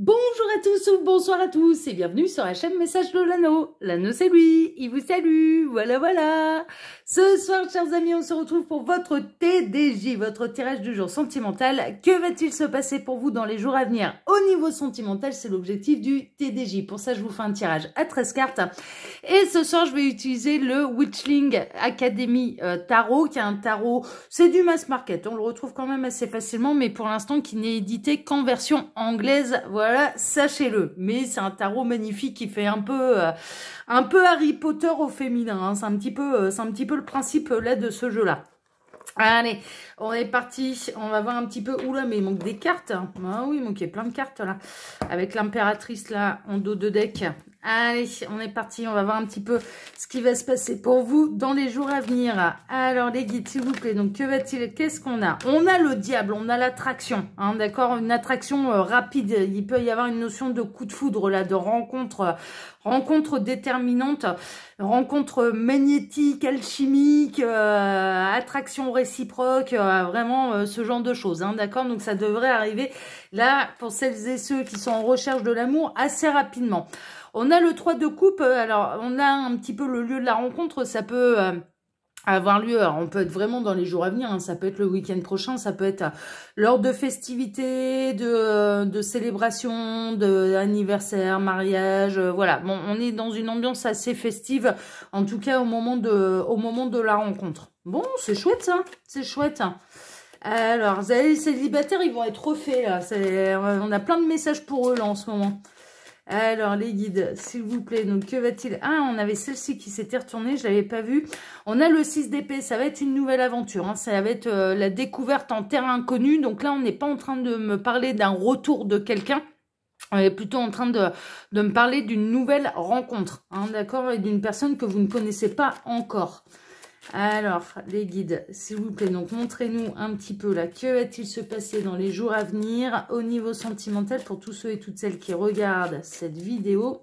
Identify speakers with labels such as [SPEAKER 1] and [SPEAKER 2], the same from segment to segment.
[SPEAKER 1] Bonjour à tous ou bonsoir à tous et bienvenue sur la chaîne Message de l'Anneau. L'Anneau c'est lui, il vous salue, voilà. Ce soir, chers amis, on se retrouve pour votre TDJ, votre tirage du jour sentimental. Que va-t-il se passer pour vous dans les jours à venir? Au niveau sentimental, c'est l'objectif du TDJ. Pour ça, je vous fais un tirage à 13 cartes. Et ce soir, je vais utiliser le Witchling Academy Tarot, qui est un tarot, c'est du mass market. On le retrouve quand même assez facilement, mais pour l'instant, qui n'est édité qu'en version anglaise. Voilà, sachez-le. Mais c'est un tarot magnifique qui fait un peu Harry Potter au féminin. Hein. C'est un petit peu le principe là de ce jeu-là. Allez, on est parti. On va voir un petit peu. Oula, mais il manque des cartes. Ah oui, il manquait plein de cartes là. Avec l'impératrice là en dos de deck. Allez, on est parti. On va voir un petit peu ce qui va se passer pour vous dans les jours à venir. Alors, les guides, s'il vous plaît. Donc, que va-t-il? Qu'est-ce qu'on a? On a le diable, on a l'attraction. Hein, d'accord? Une attraction rapide. Il peut y avoir une notion de coup de foudre là, de rencontre déterminante, rencontre magnétique, alchimique, attraction réciproque, vraiment ce genre de choses. Hein, d'accord? Donc, ça devrait arriver là pour celles et ceux qui sont en recherche de l'amour assez rapidement. On a le 3 de coupe, alors on a un petit peu le lieu de la rencontre, ça peut avoir lieu, alors on peut être vraiment dans les jours à venir, hein, ça peut être le week-end prochain, ça peut être lors de festivités, de célébrations, d'anniversaire, mariage, voilà. Bon, on est dans une ambiance assez festive, en tout cas au moment de la rencontre. Bon, c'est chouette ça, c'est chouette. Alors, les célibataires, ils vont être refaits là, on a plein de messages pour eux là en ce moment. Alors, les guides, s'il vous plaît, donc que va-t-il? Ah, on avait celle-ci qui s'était retournée, je ne l'avais pas vue. On a le 6 d'épée, ça va être une nouvelle aventure. Hein, ça va être la découverte en terre inconnue. Donc là, on n'est pas en train de me parler d'un retour de quelqu'un. On est plutôt en train de me parler d'une nouvelle rencontre. Hein, d'accord? Et d'une personne que vous ne connaissez pas encore. Alors, les guides, s'il vous plaît, donc montrez-nous un petit peu là, que va-t-il se passer dans les jours à venir au niveau sentimental pour tous ceux et toutes celles qui regardent cette vidéo.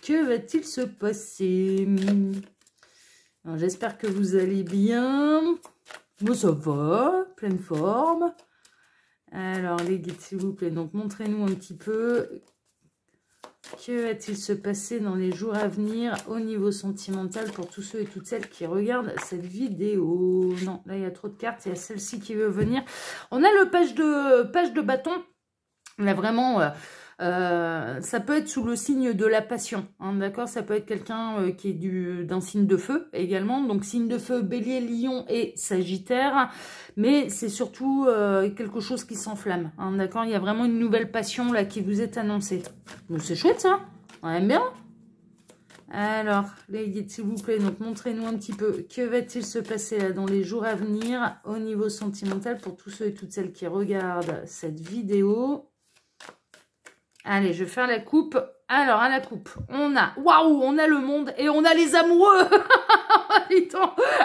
[SPEAKER 1] Que va-t-il se passer? J'espère que vous allez bien. Moi, ça va, pleine forme. Alors, les guides, s'il vous plaît, donc montrez-nous un petit peu. Que va-t-il se passer dans les jours à venir au niveau sentimental pour tous ceux et toutes celles qui regardent cette vidéo? Non, là, il y a trop de cartes. Il y a celle-ci qui veut venir. On a le page de bâton. Là, vraiment, ça peut être sous le signe de la passion. Hein, d'accord? Ça peut être quelqu'un qui est d'un signe de feu également. Donc, signe de feu, bélier, lion et sagittaire. Mais c'est surtout quelque chose qui s'enflamme. Hein, d'accord? Il y a vraiment une nouvelle passion là qui vous est annoncée. Donc, c'est chouette ça. On aime bien. Alors, les guides, s'il vous plaît, donc montrez-nous un petit peu que va-t-il se passer là dans les jours à venir au niveau sentimental pour tous ceux et toutes celles qui regardent cette vidéo. Allez, je vais faire la coupe. Alors, à la coupe, on a... Waouh, on a le monde et on a les amoureux.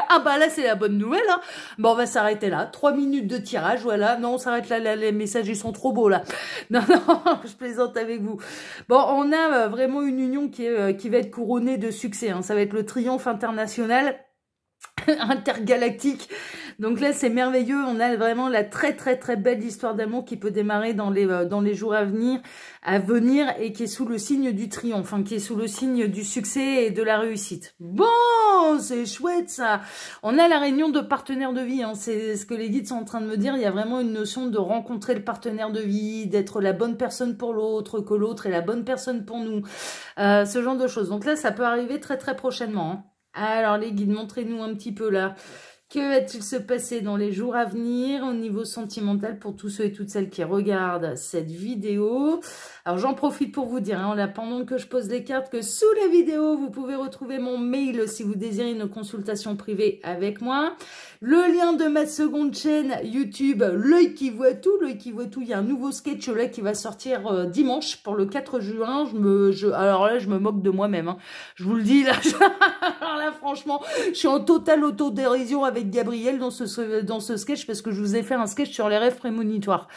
[SPEAKER 1] Ah bah là, c'est la bonne nouvelle. Hein. Bon, on va s'arrêter là. 3 minutes de tirage, voilà. Non, on s'arrête là. Les messages, ils sont trop beaux, là. Non, je plaisante avec vous. Bon, on a vraiment une union qui va être couronnée de succès. Hein. Ça va être le triomphe international. Intergalactique. Donc là, c'est merveilleux. On a vraiment la très belle histoire d'amour qui peut démarrer dans les jours à venir et qui est sous le signe du triomphe, hein, qui est sous le signe du succès et de la réussite. Bon, c'est chouette ça. On a la réunion de partenaires de vie. Hein, c'est ce que les guides sont en train de me dire. Il y a vraiment une notion de rencontrer le partenaire de vie, d'être la bonne personne pour l'autre, que l'autre est la bonne personne pour nous. Ce genre de choses. Donc là, ça peut arriver très prochainement. Hein. Alors les guides, montrez-nous un petit peu là. Que va-t-il se passer dans les jours à venir au niveau sentimental pour tous ceux et toutes celles qui regardent cette vidéo? Alors j'en profite pour vous dire, hein, là, pendant que je pose les cartes, que sous la vidéo, vous pouvez retrouver mon mail si vous désirez une consultation privée avec moi. Le lien de ma seconde chaîne YouTube, L'œil qui voit tout. L'œil qui voit tout, il y a un nouveau sketch là qui va sortir dimanche pour le 4 juin. Alors là, je me moque de moi-même. Hein. Je vous le dis, là, alors là, franchement, je suis en totale autodérision avec avec Gabriel dans ce sketch parce que je vous ai fait un sketch sur les rêves prémonitoires.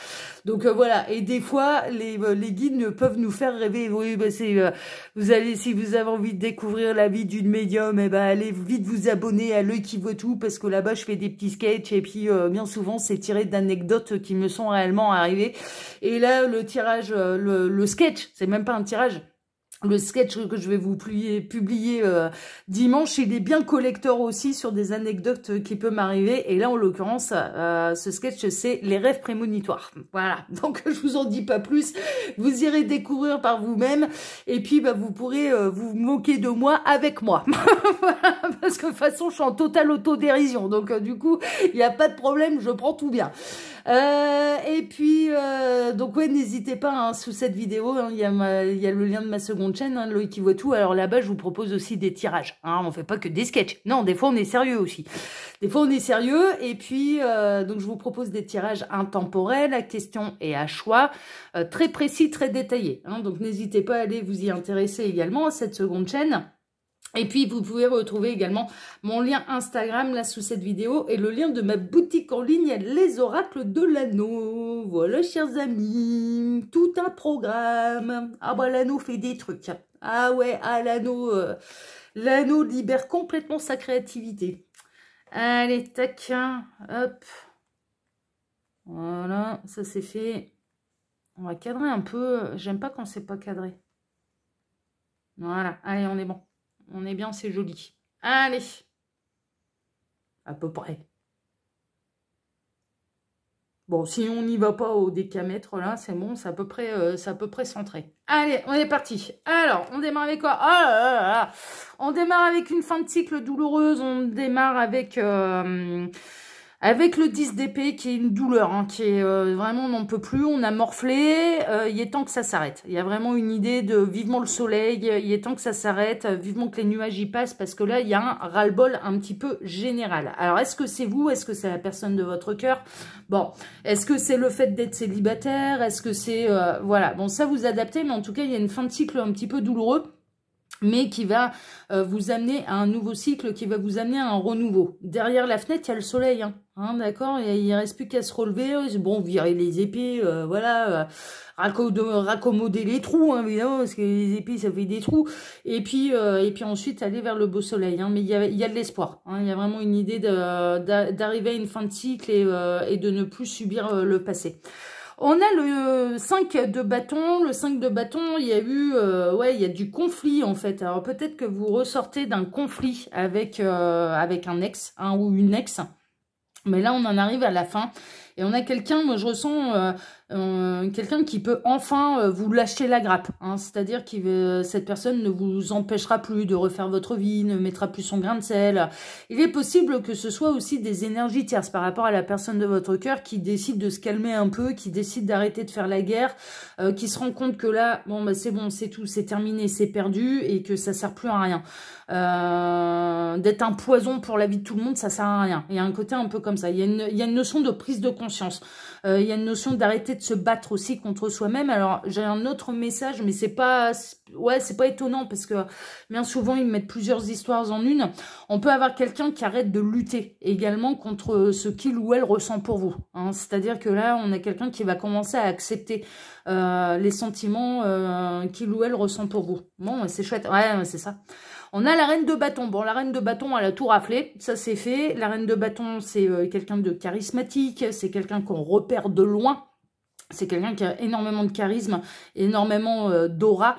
[SPEAKER 1] Donc voilà, et des fois les guides peuvent nous faire rêver. Oui, bah c'est vous allez, si vous avez envie de découvrir la vie d'une médium, eh ben allez vite vous abonner à l'œil qui voit tout parce que là-bas je fais des petits sketchs et puis bien souvent c'est tiré d'anecdotes qui me sont réellement arrivées. Et là le tirage, le sketch, c'est même pas un tirage. Le sketch que je vais vous publier dimanche, il est bien collector aussi sur des anecdotes qui peuvent m'arriver. Et là, en l'occurrence, ce sketch, c'est les rêves prémonitoires. Voilà, donc je vous en dis pas plus. Vous irez découvrir par vous-même. Et puis, bah, vous pourrez vous moquer de moi avec moi. Voilà, parce que de toute façon, je suis en totale autodérision. Donc, du coup, il n'y a pas de problème, je prends tout bien. Et puis, donc ouais, n'hésitez pas, hein, sous cette vidéo, hein, il y a le lien de ma seconde chaîne, hein, Loïc qui voit tout. Alors là-bas, je vous propose aussi des tirages. Hein, on fait pas que des sketchs. Non, des fois, on est sérieux aussi. Des fois, on est sérieux. Et puis, donc je vous propose des tirages intemporels, à question et à choix, très précis, très détaillés. Hein, donc n'hésitez pas à aller vous y intéresser également à cette seconde chaîne. Et puis, vous pouvez retrouver également mon lien Instagram, là, sous cette vidéo, et le lien de ma boutique en ligne, Les Oracles de l'Anneau. Voilà, chers amis, tout un programme. Ah bah, l'anneau fait des trucs. Ah ouais, ah, l'anneau libère complètement sa créativité. Allez, tac, hop. Voilà, ça c'est fait. On va cadrer un peu. J'aime pas quand c'est pas cadré. Voilà, allez, on est bon. On est bien, c'est joli. Allez. À peu près. Bon, si on n'y va pas au décamètre, là, c'est bon, c'est à peu près centré. Allez, on est parti. Alors, on démarre avec quoi? Ah là là là. On démarre avec une fin de cycle douloureuse. On démarre avec le 10 d'épée qui est une douleur, hein, qui est vraiment, on n'en peut plus, on a morflé, il est temps que ça s'arrête. Il y a vraiment une idée de vivement le soleil, il est temps que ça s'arrête, vivement que les nuages y passent, parce que là, il y a un ras-le-bol un petit peu général. Alors, est-ce que c'est vous? Est-ce que c'est la personne de votre cœur? Bon, est-ce que c'est le fait d'être célibataire? Est-ce que c'est... voilà, bon, ça vous adaptez, mais en tout cas, il y a une fin de cycle un petit peu douloureux, mais qui va vous amener à un nouveau cycle, qui va vous amener à un renouveau. Derrière la fenêtre, il y a le soleil, hein, d'accord, il ne reste plus qu'à se relever, bon, virer les épées, voilà, raccommoder les trous, hein, évidemment, parce que les épées, ça fait des trous, et puis ensuite, aller vers le beau soleil, hein, mais il y a de l'espoir, hein, il y a vraiment une idée d'arriver à une fin de cycle et de ne plus subir le passé. On a le 5 de bâton. Le 5 de bâton, il y a eu, ouais, il y a du conflit en fait. Alors peut-être que vous ressortez d'un conflit avec un ex, ou une ex. Mais là, on en arrive à la fin. Et on a quelqu'un, moi je ressens quelqu'un qui peut enfin vous lâcher la grappe. Hein, c'est-à-dire que cette personne ne vous empêchera plus de refaire votre vie, ne mettra plus son grain de sel. Il est possible que ce soit aussi des énergies tierces par rapport à la personne de votre cœur qui décide de se calmer un peu, qui décide d'arrêter de faire la guerre, qui se rend compte que là, bon, c'est tout, c'est terminé, c'est perdu et que ça sert plus à rien. D'être un poison pour la vie de tout le monde, ça sert à rien. Il y a un côté un peu comme ça. Il y a une notion de prise de conscience. Il y a une notion d'arrêter de se battre aussi contre soi-même. Alors, j'ai un autre message, mais c'est pas étonnant parce que bien souvent, ils mettent plusieurs histoires en une. On peut avoir quelqu'un qui arrête de lutter également contre ce qu'il ou elle ressent pour vous. Hein. C'est-à-dire que là, on a quelqu'un qui va commencer à accepter les sentiments qu'il ou elle ressent pour vous. Bon, c'est chouette. Ouais, c'est ça. On a la reine de bâton. Bon, la reine de bâton, elle a tout raflé. Ça, c'est fait. La reine de bâton, c'est quelqu'un de charismatique. C'est quelqu'un qu'on repère de loin. C'est quelqu'un qui a énormément de charisme, énormément d'aura.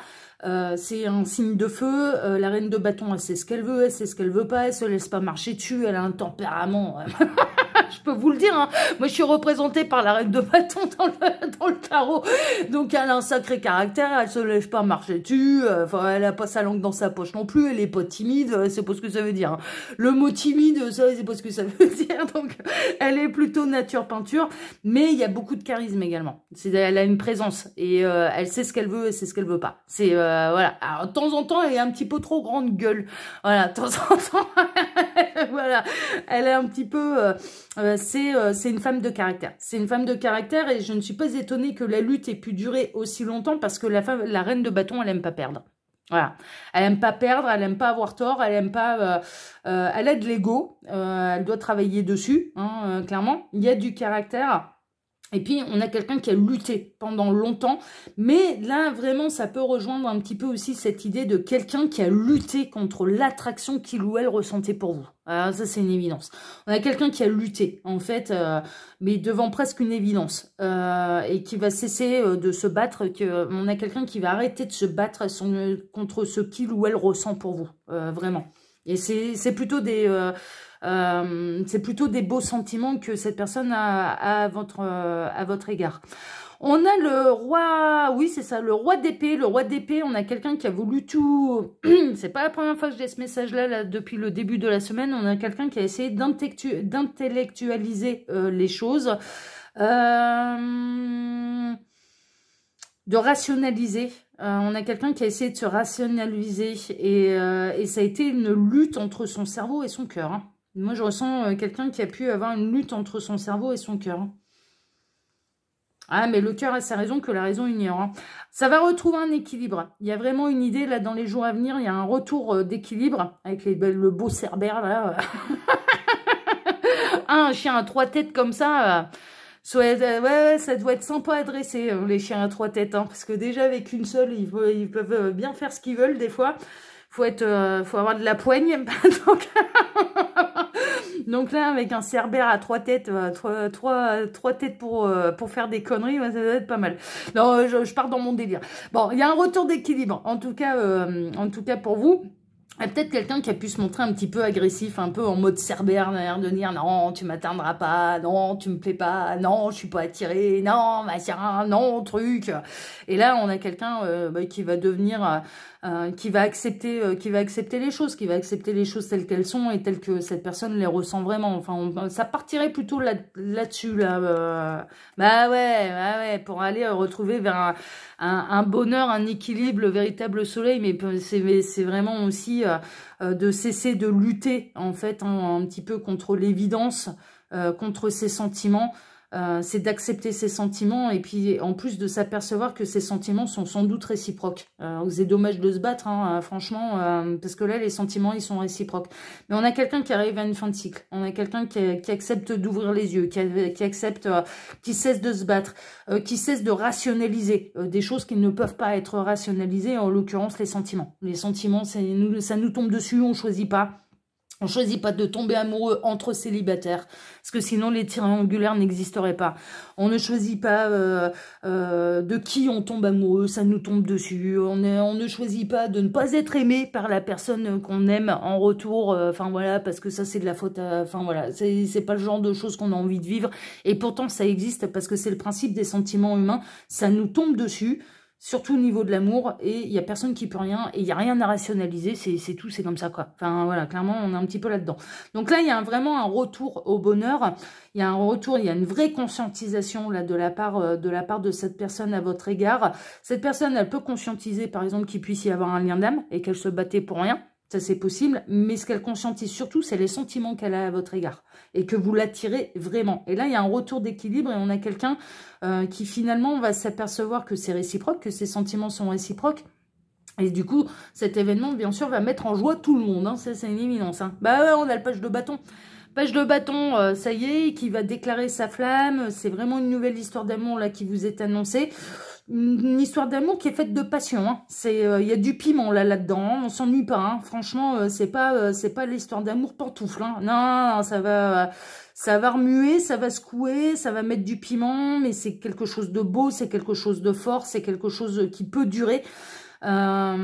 [SPEAKER 1] C'est un signe de feu. La reine de bâton, elle sait ce qu'elle veut, elle sait ce qu'elle veut pas. Elle se laisse pas marcher dessus. Elle a un tempérament... Je peux vous le dire, hein. Moi je suis représentée par la reine de bâton dans le tarot, donc elle a un sacré caractère, elle se laisse pas marcher dessus, enfin elle a pas sa langue dans sa poche non plus, elle est pas timide, c'est pas ce que ça veut dire, hein. Le mot timide, ça c'est pas ce que ça veut dire, donc elle est plutôt nature peinture, mais il y a beaucoup de charisme également, elle a une présence, et elle sait ce qu'elle veut et c'est ce qu'elle veut pas, c'est voilà, alors de temps en temps elle est un petit peu trop grande gueule, voilà, de temps en temps, voilà, elle est un petit peu... c'est une femme de caractère. C'est une femme de caractère et je ne suis pas étonnée que la lutte ait pu durer aussi longtemps parce que la reine de bâton, elle aime pas perdre. Voilà. Elle aime pas perdre, elle aime pas avoir tort, elle aime pas... elle a de l'ego, elle doit travailler dessus, hein, clairement. Il y a du caractère. Et puis, on a quelqu'un qui a lutté pendant longtemps. Mais là, vraiment, ça peut rejoindre un petit peu aussi cette idée de quelqu'un qui a lutté contre l'attraction qu'il ou elle ressentait pour vous. Alors, ça, c'est une évidence. On a quelqu'un qui a lutté, en fait, mais devant presque une évidence. Et qui va cesser de se battre. On a quelqu'un qui va arrêter de se battre contre ce qu'il ou elle ressent pour vous. Vraiment. Et c'est plutôt des... c'est plutôt des beaux sentiments que cette personne a à votre égard. On a le roi, oui c'est ça, le roi d'épée. Le roi d'épée, on a quelqu'un qui a voulu tout... C'est pas la première fois que j'ai ce message-là là, depuis le début de la semaine. On a quelqu'un qui a essayé d'intellectualiser les choses. De rationaliser. On a quelqu'un qui a essayé de se rationaliser et ça a été une lutte entre son cerveau et son cœur. Hein. Moi, je ressens quelqu'un qui a pu avoir une lutte entre son cerveau et son cœur. Hein. Ah, mais le cœur a sa raison que la raison ignore. Hein. Ça va retrouver un équilibre. Il y a vraiment une idée, là, dans les jours à venir, il y a un retour d'équilibre avec le beau cerbère, là. Un chien à 3 têtes comme ça... ouais, ça doit être sympa à dresser, les chiens à 3 têtes, hein, parce que déjà avec une seule, ils peuvent bien faire ce qu'ils veulent des fois. Faut avoir de la poigne. Donc là, avec un cerbère à 3 têtes, 3 têtes pour faire des conneries, ça doit être pas mal. Non, je pars dans mon délire. Bon, il y a un retour d'équilibre, en tout cas pour vous. Il y a peut-être quelqu'un qui a pu se montrer un petit peu agressif, un peu en mode cerbère, de dire non, tu m'atteindras pas, non, tu me plais pas, non, je suis pas attirée, non, machin, non, truc. Et là, on a quelqu'un qui va devenir, qui va accepter les choses, qui va accepter les choses telles qu'elles sont et telles que cette personne les ressent vraiment. Enfin, ça partirait plutôt là-dessus, là. Bah ouais, pour aller retrouver vers un bonheur, un équilibre, le véritable soleil, mais c'est vraiment aussi de cesser de lutter, en fait, un petit peu contre l'évidence, contre ses sentiments. C'est d'accepter ses sentiments et puis en plus de s'apercevoir que ces sentiments sont sans doute réciproques. C'est dommage de se battre, hein, franchement, parce que là, les sentiments, ils sont réciproques. Mais on a quelqu'un qui arrive à une fin de cycle. On a quelqu'un qui accepte d'ouvrir les yeux, qui accepte, qui cesse de se battre, qui cesse de rationaliser des choses qui ne peuvent pas être rationalisées, en l'occurrence les sentiments. Les sentiments, ça nous tombe dessus, on choisit pas. On ne choisit pas de tomber amoureux entre célibataires, parce que sinon les triangulaires n'existeraient pas. On ne choisit pas de qui on tombe amoureux, ça nous tombe dessus. On ne choisit pas de ne pas être aimé par la personne qu'on aime en retour. Enfin voilà, parce que ça c'est de la faute. Enfin voilà, c'est pas le genre de choses qu'on a envie de vivre. Et pourtant ça existe parce que c'est le principe des sentiments humains. Ça nous tombe dessus. Surtout au niveau de l'amour, et il n'y a personne qui peut rien, et il n'y a rien à rationaliser, c'est tout, c'est comme ça, quoi. Enfin, voilà, clairement, on est un petit peu là-dedans. Donc là, il y a vraiment un retour au bonheur, il y a un retour, il y a une vraie conscientisation, là, de la part de cette personne à votre égard. Cette personne, elle peut conscientiser, par exemple, qu'il puisse y avoir un lien d'âme, et qu'elle se battait pour rien. Ça, c'est possible, mais ce qu'elle conscientise surtout, c'est les sentiments qu'elle a à votre égard et que vous l'attirez vraiment. Et là, il y a un retour d'équilibre et on a quelqu'un qui finalement va s'apercevoir que c'est réciproque, que ses sentiments sont réciproques. Et du coup, cet événement, bien sûr, va mettre en joie tout le monde. Hein. Ça, c'est une évidence. Hein. Bah ouais, on a le page de bâton. Page de bâton, ça y est, qui va déclarer sa flamme. C'est vraiment une nouvelle histoire d'amour là qui vous est annoncée. Une histoire d'amour qui est faite de passion. Hein. Y a du piment là-dedans. Hein. On s'ennuie pas. Hein. Franchement, c'est pas l'histoire d'amour pantoufle. Hein. Non, ça va remuer, ça va secouer, ça va mettre du piment, mais c'est quelque chose de beau, c'est quelque chose de fort, c'est quelque chose qui peut durer. Non,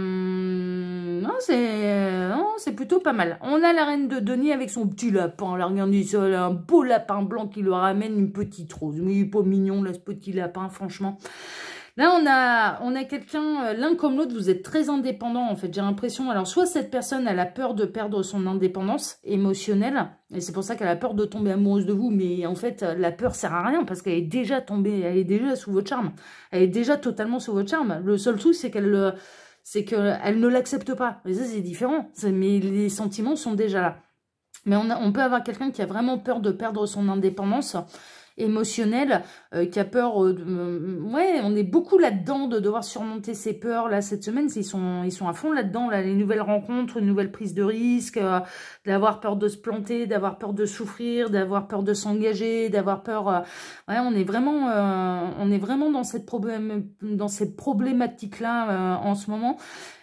[SPEAKER 1] c'est plutôt pas mal. On a la reine de Denis avec son petit lapin. Là, regardez ça, un beau lapin blanc qui lui ramène une petite rose. Mais il est pas mignon, là, ce petit lapin, franchement. Là, on a quelqu'un, l'un comme l'autre, vous êtes très indépendant, en fait, j'ai l'impression. Alors, soit cette personne, elle a peur de perdre son indépendance émotionnelle, et c'est pour ça qu'elle a peur de tomber amoureuse de vous, mais en fait, la peur sert à rien, parce qu'elle est déjà tombée, elle est déjà sous votre charme. Elle est déjà totalement sous votre charme. Le seul truc, c'est qu'elle ne l'accepte pas. Mais ça, c'est différent. Mais les sentiments sont déjà là. Mais on peut avoir quelqu'un qui a vraiment peur de perdre son indépendance, émotionnel, qui a peur ouais, on est beaucoup là-dedans de devoir surmonter ses peurs. Là, cette semaine, ils sont à fond là-dedans, là, les nouvelles rencontres, une nouvelle prise de risque, d'avoir peur de se planter, d'avoir peur de souffrir, d'avoir peur de s'engager, d'avoir peur... ouais, on est vraiment dans cette problématique-là en ce moment.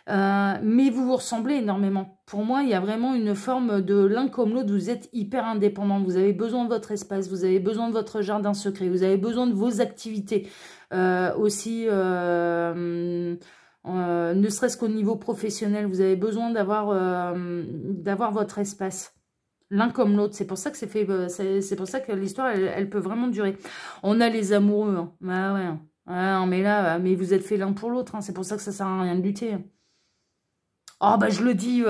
[SPEAKER 1] Mais vous vous ressemblez énormément. Pour moi, il y a vraiment une forme de l'un comme l'autre. Vous êtes hyper indépendant. Vous avez besoin de votre espace. Vous avez besoin de votre jardin secret. Vous avez besoin de vos activités aussi. Ne serait-ce qu'au niveau professionnel, vous avez besoin d'avoir votre espace. L'un comme l'autre. C'est pour ça que c'est pour ça que l'histoire, elle peut vraiment durer. On a les amoureux. Hein. Ah ouais. Ah, mais là, mais vous êtes fait l'un pour l'autre. Hein. C'est pour ça que ça sert à rien de lutter. Oh bah je le dis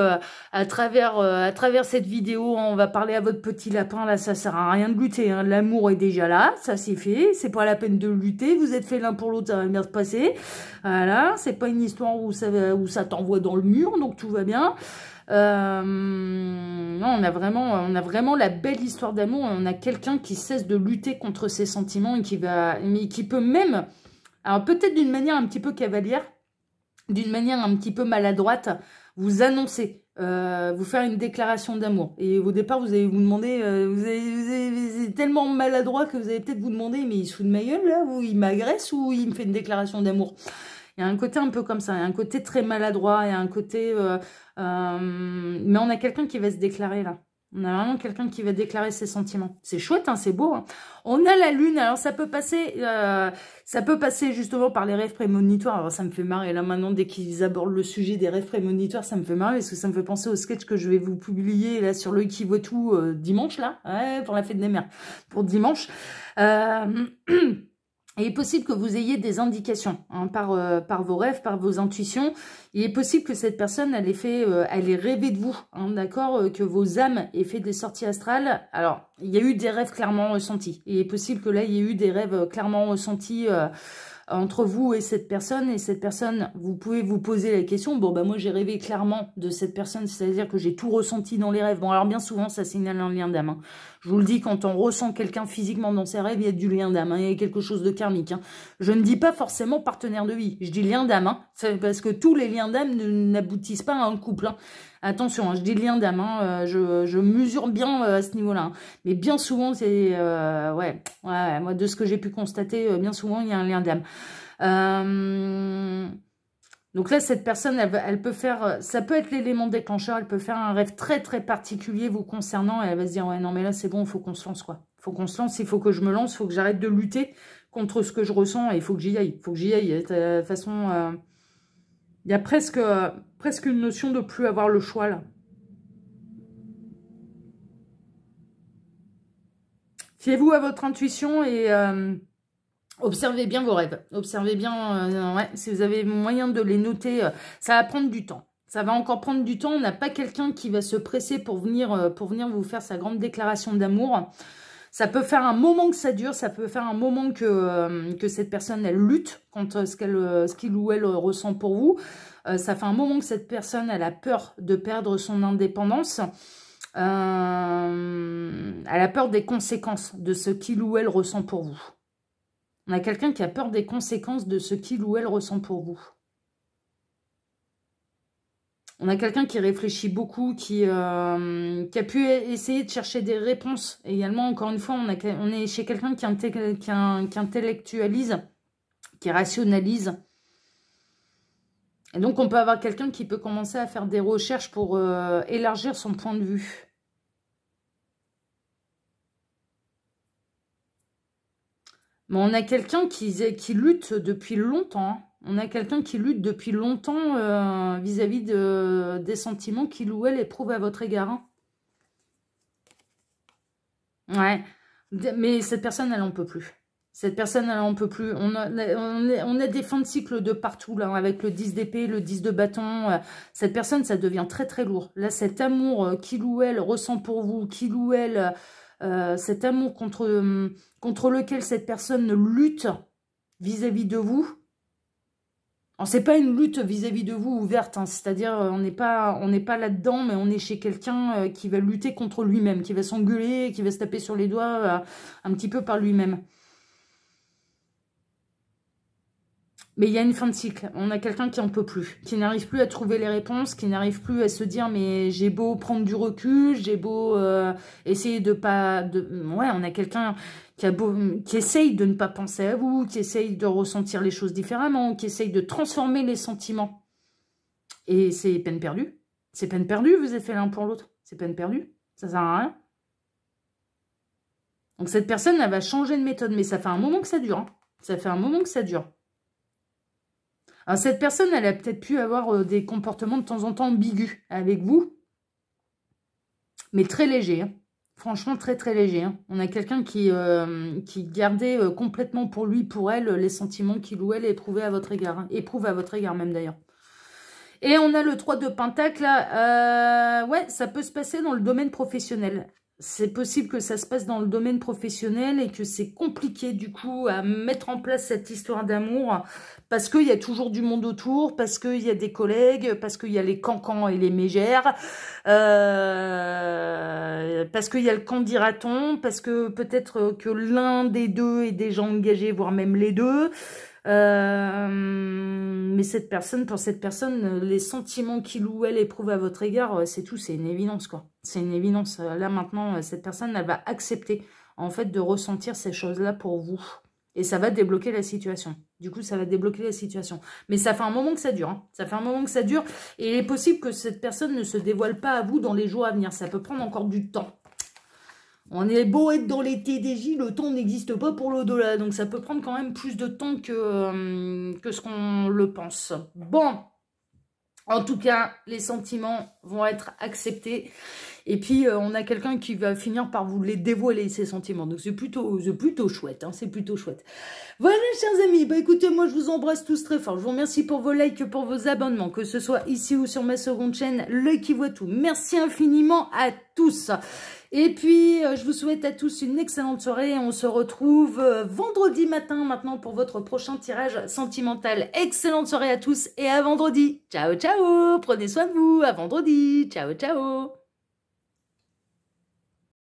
[SPEAKER 1] à travers cette vidéo, on va parler à votre petit lapin, là ça sert à rien de lutter, hein. L'amour est déjà là, ça c'est fait, c'est pas la peine de lutter, vous êtes fait l'un pour l'autre, ça va bien se passer. Voilà, c'est pas une histoire où ça t'envoie dans le mur, donc tout va bien. Non, on a vraiment la belle histoire d'amour, on a quelqu'un qui cesse de lutter contre ses sentiments et qui peut même, alors peut-être d'une manière un petit peu cavalière, d'une manière un petit peu maladroite, vous annoncer, vous faire une déclaration d'amour. Et au départ, vous allez vous demander, vous êtes tellement maladroit que vous allez peut-être vous demander, mais il se fout de ma gueule là, ou il m'agresse, ou il me fait une déclaration d'amour. Il y a un côté un peu comme ça, il y a un côté très maladroit, il y a un côté... mais on a quelqu'un qui va se déclarer là. On a vraiment quelqu'un qui va déclarer ses sentiments. C'est chouette, hein, c'est beau. Hein. On a la lune, alors ça peut passer justement par les rêves prémonitoires. Alors ça me fait marrer là maintenant, dès qu'ils abordent le sujet des rêves prémonitoires, ça me fait marrer parce que ça me fait penser au sketch que je vais vous publier là sur l'œil qui voit tout dimanche là, ouais, pour la fête des mères, pour dimanche. Il est possible que vous ayez des indications hein, par vos rêves, par vos intuitions. Il est possible que cette personne, elle ait rêvé de vous, hein, d'accord, que vos âmes aient fait des sorties astrales. Alors, il y a eu des rêves clairement ressentis. Il est possible que là, il y ait eu des rêves clairement ressentis entre vous et cette personne. Et cette personne, vous pouvez vous poser la question, bon, bah moi, j'ai rêvé clairement de cette personne, c'est-à-dire que j'ai tout ressenti dans les rêves. Bon, alors bien souvent, ça signale un lien d'âme. Hein. Je vous le dis, quand on ressent quelqu'un physiquement dans ses rêves, il y a du lien d'âme, hein, il y a quelque chose de karmique. Hein. Je ne dis pas forcément partenaire de vie, je dis lien d'âme, hein, parce que tous les liens d'âme n'aboutissent pas à un couple. Hein. Attention, hein, je dis lien d'âme, hein, je mesure bien à ce niveau-là. Hein. Mais bien souvent, c'est... ouais, moi, de ce que j'ai pu constater, bien souvent, il y a un lien d'âme. Donc là, cette personne, elle peut faire... Ça peut être l'élément déclencheur, elle peut faire un rêve très, très particulier vous concernant. Et elle va se dire, ouais, non, mais là, c'est bon, il faut qu'on se lance, quoi. Il faut qu'on se lance, il faut que je me lance, il faut que j'arrête de lutter contre ce que je ressens. Et il faut que j'y aille, il faut que j'y aille. De toute façon, il y a presque une notion de plus avoir le choix, là. Fiez-vous à votre intuition et... observez bien vos rêves, observez bien, ouais, si vous avez moyen de les noter, ça va prendre du temps. Ça va encore prendre du temps, on n'a pas quelqu'un qui va se presser pour venir vous faire sa grande déclaration d'amour. Ça peut faire un moment que ça dure, ça peut faire un moment que cette personne, elle lutte contre ce qu'il ou elle ressent pour vous. Ça fait un moment que cette personne, elle a peur de perdre son indépendance. Elle a peur des conséquences de ce qu'il ou elle ressent pour vous. On a quelqu'un qui a peur des conséquences de ce qu'il ou elle ressent pour vous. On a quelqu'un qui réfléchit beaucoup, qui a pu essayer de chercher des réponses. Et également, encore une fois, on est chez quelqu'un qui intellectualise, qui rationalise. Et donc, on peut avoir quelqu'un qui peut commencer à faire des recherches pour élargir son point de vue. Mais on a quelqu'un qui lutte depuis longtemps. On a quelqu'un qui lutte depuis longtemps vis-à-vis des sentiments qu'il ou elle éprouve à votre égard. Ouais. Mais cette personne, elle n'en peut plus. Cette personne, elle n'en peut plus. On a des fins de cycle de partout, là, avec le 10 d'épée, le 10 de bâton. Cette personne, ça devient très, très lourd. Là, cet amour qu'il ou elle ressent pour vous, qu'il ou elle... cet amour contre lequel cette personne lutte vis-à-vis de vous, Alors, c'est pas une lutte vis-à-vis de vous ouverte, hein, c'est-à-dire on n'est pas là-dedans, mais on est chez quelqu'un qui va lutter contre lui-même, qui va s'engueuler, qui va se taper sur les doigts un petit peu par lui-même. Mais il y a une fin de cycle. On a quelqu'un qui n'en peut plus, qui n'arrive plus à trouver les réponses, qui n'arrive plus à se dire mais j'ai beau prendre du recul, j'ai beau essayer de pas... Ouais, on a quelqu'un qui essaye de ne pas penser à vous, qui essaye de ressentir les choses différemment, qui essaye de transformer les sentiments. Et c'est peine perdue. C'est peine perdue, vous êtes fait l'un pour l'autre. C'est peine perdue. Ça sert à rien. Donc cette personne, elle va changer de méthode. Mais ça fait un moment que ça dure. Hein. Ça fait un moment que ça dure. Alors, cette personne, elle a peut-être pu avoir des comportements de temps en temps ambigus avec vous. Mais très léger. Hein. Franchement, très très léger. Hein. On a quelqu'un qui gardait complètement pour lui, pour elle, les sentiments qu'il ou elle éprouvait à votre égard. Hein. Éprouve à votre égard même d'ailleurs. Et on a le 3 de Pentacle. Ouais, ça peut se passer dans le domaine professionnel. C'est possible que ça se passe dans le domaine professionnel et que c'est compliqué du coup à mettre en place cette histoire d'amour parce qu'il y a toujours du monde autour, parce qu'il y a des collègues, parce qu'il y a les cancans et les mégères, parce qu'il y a le quand dira-t-on, parce que peut-être que l'un des deux est déjà engagé, voire même les deux. Mais pour cette personne, les sentiments qu'il ou elle éprouve à votre égard, c'est tout, c'est une évidence, quoi. C'est une évidence. Là, maintenant, cette personne, elle va accepter, en fait, de ressentir ces choses-là pour vous. Et ça va débloquer la situation. Du coup, ça va débloquer la situation. Mais ça fait un moment que ça dure. Hein. Ça fait un moment que ça dure. Et il est possible que cette personne ne se dévoile pas à vous dans les jours à venir. Ça peut prendre encore du temps. On est beau être dans les TDJ, le temps n'existe pas pour l'au-delà. Donc ça peut prendre quand même plus de temps que ce qu'on le pense. Bon, en tout cas, les sentiments vont être acceptés. Et puis, on a quelqu'un qui va finir par vous les dévoiler, ces sentiments. Donc c'est plutôt chouette. Hein, c'est plutôt chouette. Voilà, chers amis. Bah écoutez, moi, je vous embrasse tous très fort. Je vous remercie pour vos likes, pour vos abonnements, que ce soit ici ou sur ma seconde chaîne, L'Œil qui voit tout. Merci infiniment à tous. Et puis, je vous souhaite à tous une excellente soirée. On se retrouve vendredi matin maintenant pour votre prochain tirage sentimental. Excellente soirée à tous et à vendredi. Ciao, ciao. Prenez soin de vous. À vendredi. Ciao, ciao.